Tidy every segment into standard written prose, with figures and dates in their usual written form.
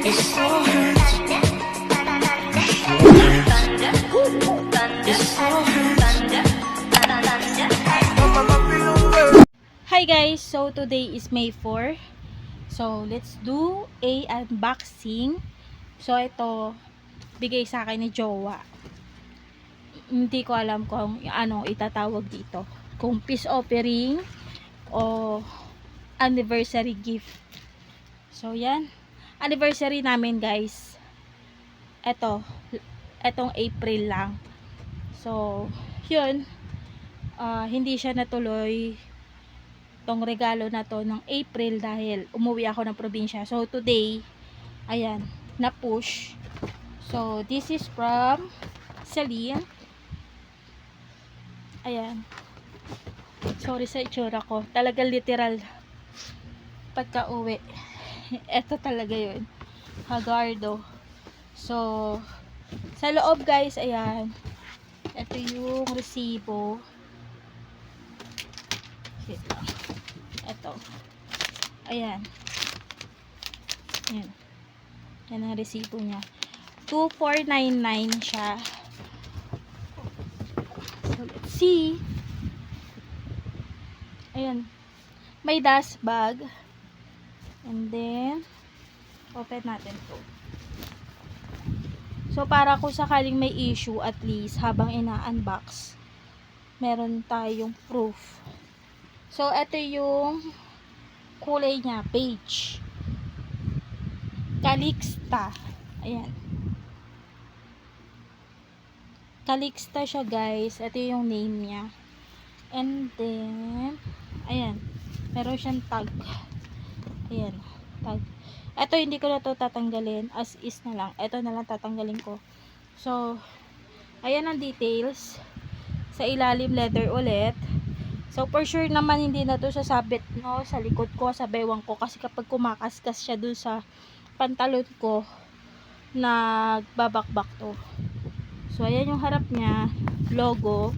Hi guys, so today is May 4. So let's do a unboxing. So ito bigay sa akin ni Jowa. Hindi ko alam kung ano itatawag dito. Kung peace offering o anniversary gift. So yan, anniversary namin guys. Etong April lang. So yun, hindi siya natuloy tong regalo na to ng April dahil umuwi ako ng probinsya. So today, ayan, na-push. So this is from Celine. Ayan. Sorry sa itsura ko. Talagang literal pagka uwi. Ito talaga yun. Hagardo. So sa loob guys, ayan. Ito yung resibo. Wait lang. Ito. Ayan. Ayan. Yan ang resibo niya. 2,499 siya. So, let's see. Ayan. May dust bag. And then, open natin to. So, para kung sakaling may issue, at least, habang ina-unbox, meron tayong proof. So, ito yung kulay niya, beige. Calixta. Ayan. Calixta siya guys. Ito yung name niya. And then, ayan. Meron siyang tag. Ayan. Tag. Ito hindi ko na to tatanggalin. As is na lang. Ito na lang tatanggalin ko. So, ayan ang details. Sa ilalim leather ulit. So, for sure naman hindi na to sasabit no, sa likod ko, sa bewang ko. Kasi kapag kumakaskas siya dun sa pantalon ko, nagbabakbak to. So, ayan yung harap niya. Logo.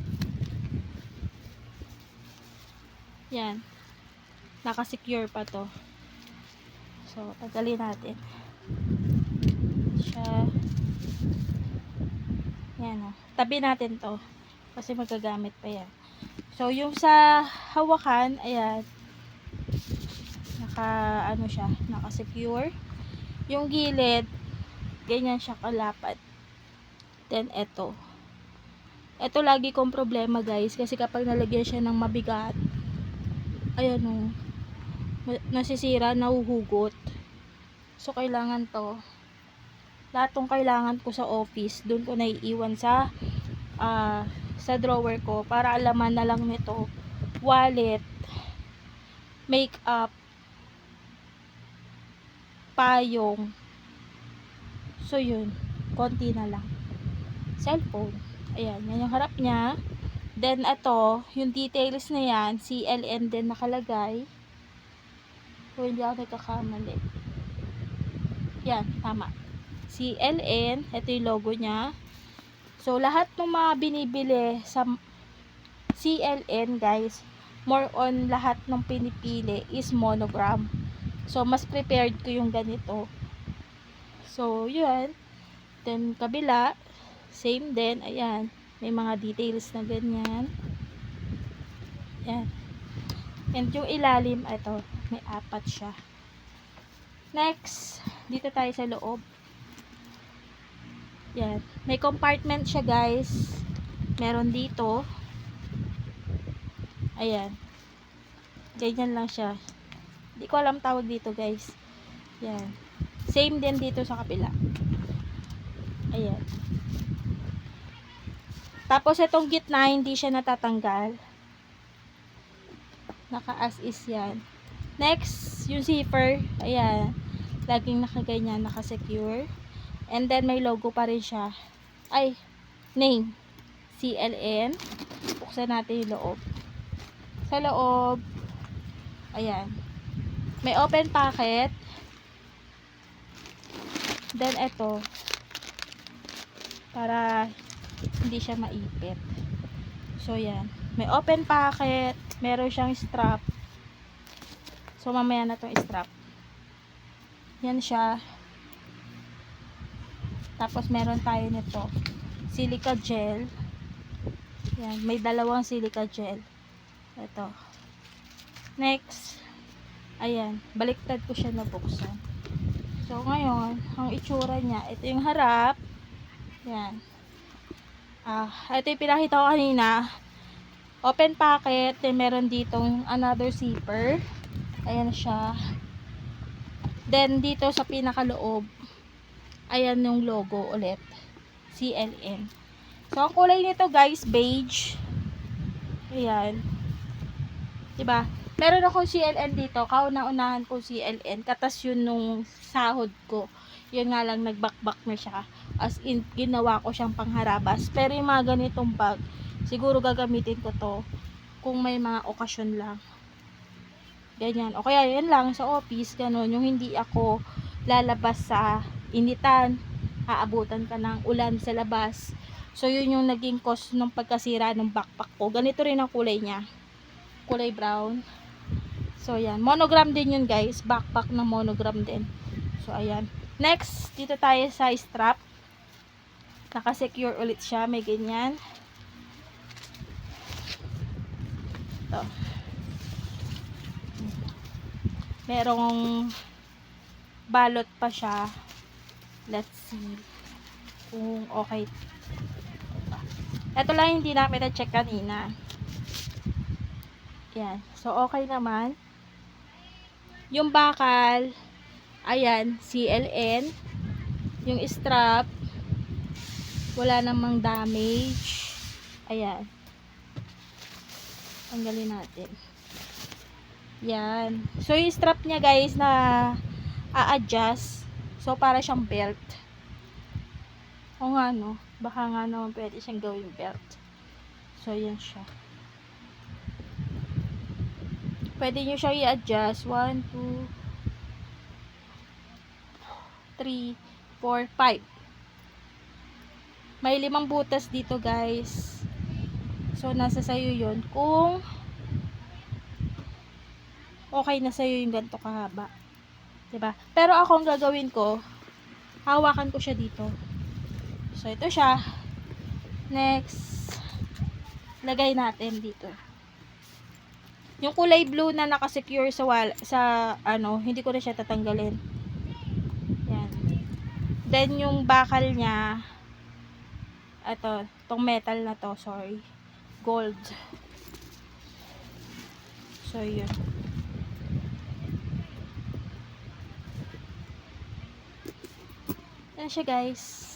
Yan. Nakasecure pa to. So, tagalin natin. Siya. Yan o. Tabi natin to. Kasi magagamit pa yan. So, yung sa hawakan, ayan. Ano siya. Nakasecure. Yung gilid, ganyan siya kalapat. Then, eto. Eto lagi kong problema guys. Kasi kapag nalagyan siya ng mabigat, ayan o. Nasisira, nahuhugot. So, kailangan to. Lahat tong kailangan ko sa office, doon ko naiiwan sa drawer ko. Para alaman na lang nito. Wallet, makeup, payong. So, yun. Konti na lang. Cellphone. Ayan. Yan yung harap niya. Then, ito, yung details na yan, CLN din nakalagay. So, hindi ako nagkakamali. Yan, tama. CLN. Ito yung logo niya. So, lahat ng mga binibili sa CLN, guys, more on lahat ng pinipili is monogram. So, mas prepared ko yung ganito. So, yun. Then, kabila, same din. Ayan. May mga details na ganyan. Ayan. And yung ilalim, ito, may 4 siya. Next, dito tayo sa loob. Yan. May compartment siya, guys. Meron dito. Ayan. Ganyan lang siya. Hindi ko alam tawag dito, guys. Yan. Same din dito sa kapila. Ayan. Tapos, itong gitna, hindi siya natatanggal. Naka-as is yan. Next, yung zipper. Ayan. Laging nakaganyan, naka-secure. And then, may logo pa rin siya. Ay, name. CLN. Buksan natin yung loob. Sa loob, ayan. May open packet. Then, ito. Para hindi siya maipit. So, yan. May open packet. Meron siyang strap. So, mamaya na itong strap. Yan siya. Tapos meron tayo nito, silica gel. Yan, may dalawang silica gel. Ito. Next, ayan, baliktad ko siya na buksan. So, ngayon, ang itsura niya, ito yung harap. Yan. Ito yung pinakita ko kanina. Open packet, then meron ditong another zipper. Ayan siya. Then, dito sa pinakaloob, ayan yung logo ulit. CLN. So, ang kulay nito guys, beige. Ayan. Diba? Meron akong CLN dito. Kauna-unahan ko CLN. Katas yun nung sahod ko. Yun nga lang, nagbakbak na siya. As in, ginawa ko siyang pangharabas. Pero yung mga ganitong bag, siguro gagamitin ko to kung may mga okasyon lang. Ganyan. O kaya, yan lang sa office. Ganon. Yung hindi ako lalabas sa initan. Aabutan ka ng ulan sa labas. So, yun yung naging cause ng pagkasira ng backpack ko. Ganito rin ang kulay niya. Kulay brown. So, ayan. Monogram din yun, guys. Backpack na monogram din. So, ayan. Next, dito tayo sa strap. Naka-secure ulit siya. May ganyan. Ito. Merong balot pa siya. Let's see kung okay. Ito lang hindi namin na-check kanina. Yan. So, okay naman. Yung bakal, ayan, CLN. Yung strap, wala namang damage. Ayan. Tanggalin natin. Yan. So, yung strap niya, guys, na a-adjust. So, para siyang belt. O nga, no? Baka nga naman pwede siyang gawing belt. So, yan siya. Pwede nyo siya i-adjust. 1, 2, 3, 4, 5. May 5 butas dito, guys. So, nasa sayo yun. Kung okay na sa'yo yung ganito kahaba. Diba? Pero ako, ang gagawin ko, hawakan ko siya dito. So, ito siya. Next, lagay natin dito. Yung kulay blue na nakasecure sa hindi ko na siya tatanggalin. Yan. Then, yung bakal niya, tong metal na to, sorry. Gold. So, yun. Yan siya, guys.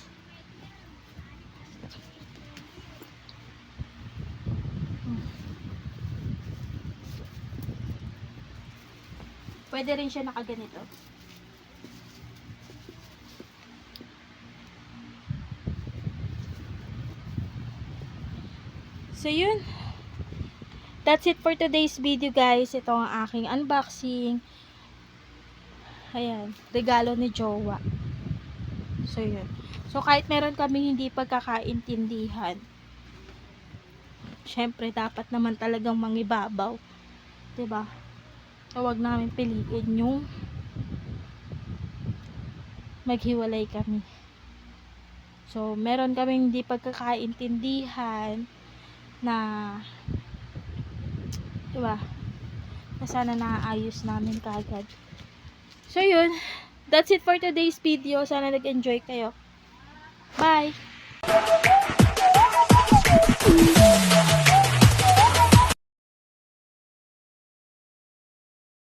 Pwede rin siya nakaganito. So, yun. That's it for today's video, guys. Ito ang aking unboxing. Ayan. Regalo ni Jowa. So, yun. So, kahit meron kami hindi pagkakaintindihan, syempre, dapat naman talagang mangibabaw. Diba? Huwag namin piliin yung maghiwalay kami. So, meron kaming hindi pagkakaintindihan na diba? Na sana naayos namin kaagad. So, yun. That's it for today's video. Sana nag-enjoy kayo. Bye!